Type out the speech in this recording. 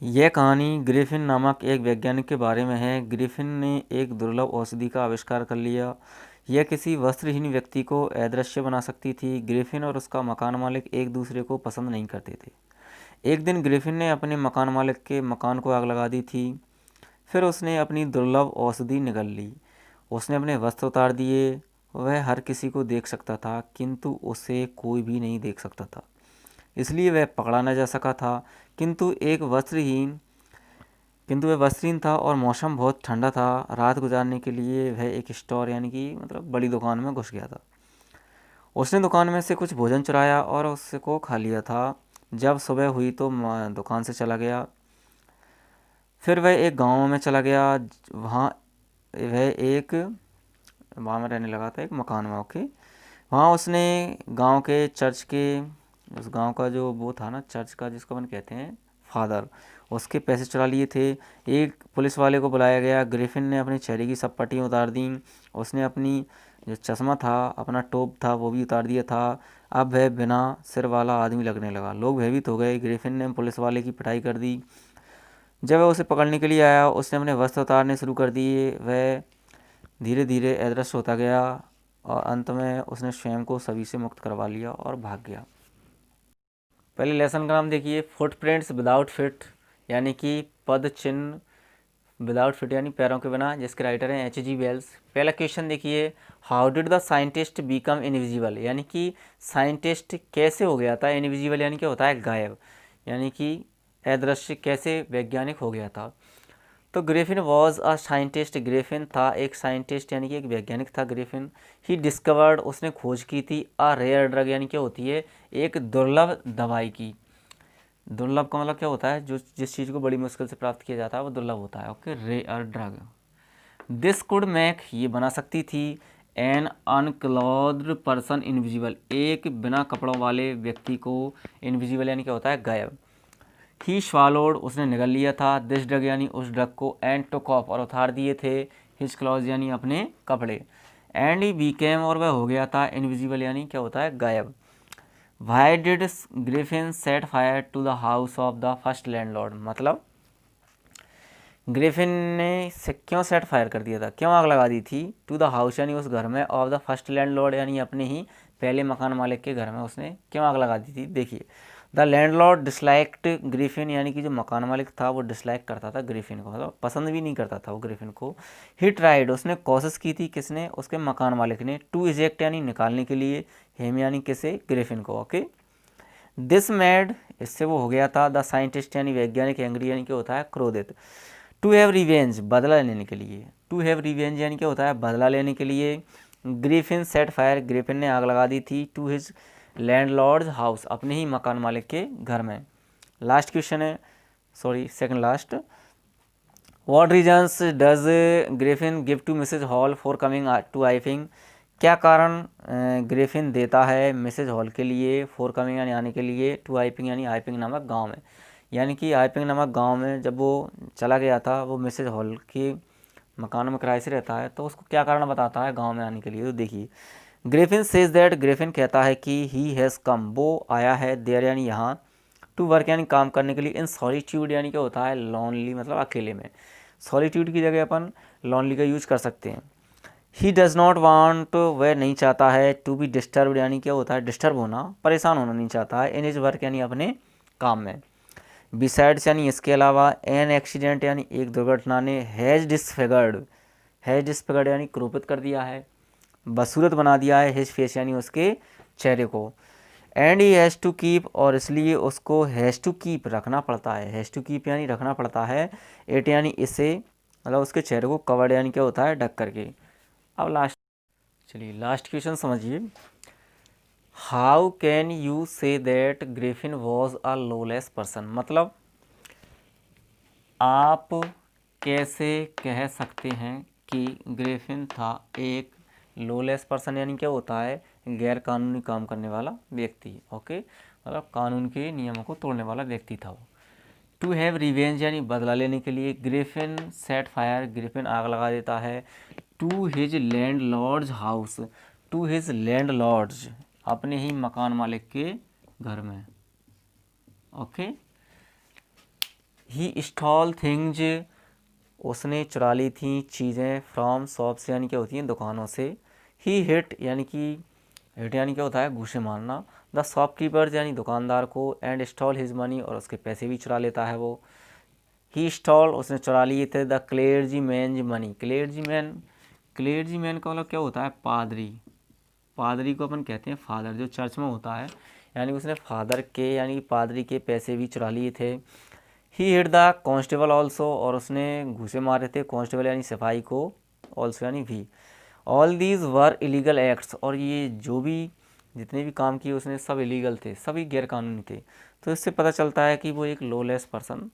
यह कहानी ग्रिफिन नामक एक वैज्ञानिक के बारे में है। ग्रिफिन ने एक दुर्लभ औषधि का आविष्कार कर लिया। यह किसी वस्त्रहीन व्यक्ति को अदृश्य बना सकती थी। ग्रिफिन और उसका मकान मालिक एक दूसरे को पसंद नहीं करते थे। एक दिन ग्रिफिन ने अपने मकान मालिक के मकान को आग लगा दी थी। फिर उसने अपनी दुर्लभ औषधि निगल ली। उसने अपने वस्त्र उतार दिए। वह हर किसी को देख सकता था, किंतु उसे कोई भी नहीं देख सकता था, इसलिए वह पकड़ा न जा सका था। किंतु वह वस्त्रहीन था और मौसम बहुत ठंडा था। रात गुजारने के लिए वह एक स्टोर यानी कि बड़ी दुकान में घुस गया था। उसने दुकान में से कुछ भोजन चुराया और उसको खा लिया था। जब सुबह हुई तो दुकान से चला गया। फिर वह एक गांव में चला गया। वहाँ वहाँ में रहने लगा था, एक मकान में। ओके, वहाँ उसने गांव के चर्च के, उस गांव का जो वो था ना, चर्च का जिसको अपन कहते हैं फादर, उसके पैसे चुरा लिए थे। एक पुलिस वाले को बुलाया गया। ग्रिफिन ने अपने चेहरे की सब पट्टियाँ उतार दी। उसने अपनी जो चश्मा था, अपना टोप था, वो भी उतार दिया था। अब वह बिना सिर वाला आदमी लगने लगा। लोग भयभीत हो गए। ग्रिफिन ने पुलिस वाले की पिटाई कर दी। जब वह उसे पकड़ने के लिए आया, उसने अपने वस्त्र उतारने शुरू कर दिए। वह धीरे धीरे अदृश्य होता गया और अंत में उसने स्वयं को सभी से मुक्त करवा लिया और भाग गया। पहले लेसन का नाम देखिए, फुटप्रिंट्स विदाउट फिट, यानी कि पद चिन्ह विदाउट फिट यानी पैरों के बिना, जिसके राइटर हैं H.G. वेल्स। पहला क्वेश्चन देखिए, how did the scientist become invisible, यानी कि साइंटिस्ट कैसे हो गया था इनविजिबल, यानी क्या होता है गायब, यानी कि अदृश्य, कैसे वैज्ञानिक हो गया था। तो Griffin was a scientist, Griffin था एक साइंटिस्ट यानी कि एक वैज्ञानिक था ग्रिफिन। ही डिस्कवर्ड, उसने खोज की थी, अ रेयर ड्रग, यानी क्या होती है एक दुर्लभ दवाई की। दुर्लभ का मतलब क्या होता है, जो जिस चीज़ को बड़ी मुश्किल से प्राप्त किया जाता है वो दुर्लभ होता है। Okay, rare drug. This could make, ये बना सकती थी, एन अनक्लॉथ्ड पर्सन इनविजिबल, एक बिना कपड़ों वाले व्यक्ति को इनविजिबल यानी क्या होता है गायब। ही स्वालोड, उसने निगल लिया था, दिस ड्रग यानी उस ड्रग को, एंड टुक ऑफ, और उतार दिए थे, हिज क्लॉज यानी अपने कपड़े, एंड ही बीकेम, और वह हो गया था इनविजिबल यानी क्या होता है गायब। Why did Griffin set fire to the house of the first landlord, मतलब ग्रिफिन ने से क्यों सेट फायर कर दिया था, क्यों आग लगा दी थी, टू द हाउस यानी उस घर में, ऑफ द फर्स्ट लैंडलॉर्ड यानी अपने ही पहले मकान मालिक के घर में उसने क्यों आग लगा दी थी। देखिए, द लैंडलॉर्ड डिसलाइक्ड ग्रिफिन, यानी कि जो मकान मालिक था वो डिसलाइक करता था ग्रिफिन को, मतलब पसंद भी नहीं करता था वो ग्रिफिन को। ही ट्राइड, उसने कोशिश की थी, किसने, उसके मकान मालिक ने, टू इजेक्ट यानी निकालने के लिए, हेम यानी किसे, ग्रिफिन को। ओके, दिस मेड, इससे वो हो गया था, द साइंटिस्ट यानी वैज्ञानिक, एंग्री यानी क्या होता है क्रोधित, टू हैव रिवेंज, बदला लेने के लिए, टू हैव रिवेंज यानी क्या होता है बदला लेने के लिए। ग्रिफिन सेट फायर, ग्रिफिन ने आग लगा दी थी, टू हिज लैंडलॉर्ड्स हाउस, अपने ही मकान मालिक के घर में। लास्ट क्वेश्चन है, sorry second last, what reasons does Griffin give to Mrs Hall for coming to Iping, क्या कारण ग्रिफिन देता है मिसेज हॉल के लिए, फॉर कमिंग यानी आने के लिए, टू आइपिंग यानी आइपिंग नामक गांव में, यानी कि आइपिंग नामक गांव में जब वो चला गया था, वो मिसेज हॉल के मकान में किराए से रहता है, तो उसको क्या कारण बताता है गांव में आने के लिए। तो देखिए, ग्रिफिन सेज दैट, ग्रिफिन कहता है कि ही हैज़ कम, वो आया है, देयर यानी यहाँ, टू वर्क यानी काम करने के लिए, इन सॉलिट्यूड यानी क्या होता है लॉनली, मतलब अकेले में। सॉलिट्यूड की जगह अपन लॉनली का यूज कर सकते हैं। ही डज़ नॉट वांट, वह नहीं चाहता है, टू बी डिस्टर्ब्ड यानी क्या होता है डिस्टर्ब होना, परेशान होना नहीं चाहता है, इन हिज वर्क यानी अपने काम में। बिसाइड्स यानी इसके अलावा, एन एक्सीडेंट यानी एक दुर्घटना ने, हैज़ डिसफिगर्ड यानी क्रोपित कर दिया है, बदसूरत बना दिया है, हिज फेस यानी उसके चेहरे को, and he has to keep, और इसलिए उसको हैज़ टू कीप रखना पड़ता है, हैज़ टू कीप यानी रखना पड़ता है, इट यानी इसे, मतलब उसके चेहरे को, कवर्ड यानी क्या होता है ढक करके। अब लास्ट, चलिए लास्ट क्वेश्चन समझिए, how can you say that Griffin was a lawless person, मतलब आप कैसे कह सकते हैं कि ग्रिफिन था एक लॉलेस पर्सन, यानी क्या होता है गैर कानूनी काम करने वाला व्यक्ति। ओके, मतलब कानून के नियमों को तोड़ने वाला व्यक्ति था वो। टू हैव रिवेंज यानी बदला लेने के लिए, ग्रिफिन सेट फायर, ग्रिफिन आग लगा देता है, to his landlord's house, to his landlord's अपने ही मकान मालिक के घर में। ओके, ही स्टॉल थिंग्स, उसने चुरा ली थी चीज़ें, फ्रॉम शॉप से यानी क्या होती हैं दुकानों से। ही हिट यानी कि हिट यानी क्या होता है घूसे मारना, द शॉपकीपर्स यानी दुकानदार को, एंड स्टॉल हिज मनी और उसके पैसे भी चुरा लेता है वो। ही स्टॉल उसने चुरा लिए थे द क्लेरजी मैन मनी, क्लेरजी मैन का मतलब क्या होता है पादरी, पादरी को अपन कहते हैं फादर जो चर्च में होता है, यानी उसने फादर के यानी पादरी के पैसे भी चुरा लिए थे। ही हिट द कांस्टेबल ऑल्सो, और उसने घूसे मारे थे कांस्टेबल यानी सिपाही को, ऑल्सो यानी भी। All these were illegal acts, और ये जो भी जितने भी काम किए उसने सब इलीगल थे, सभी गैर कानूनी थे। तो इससे पता चलता है कि वो एक लॉलेस पर्सन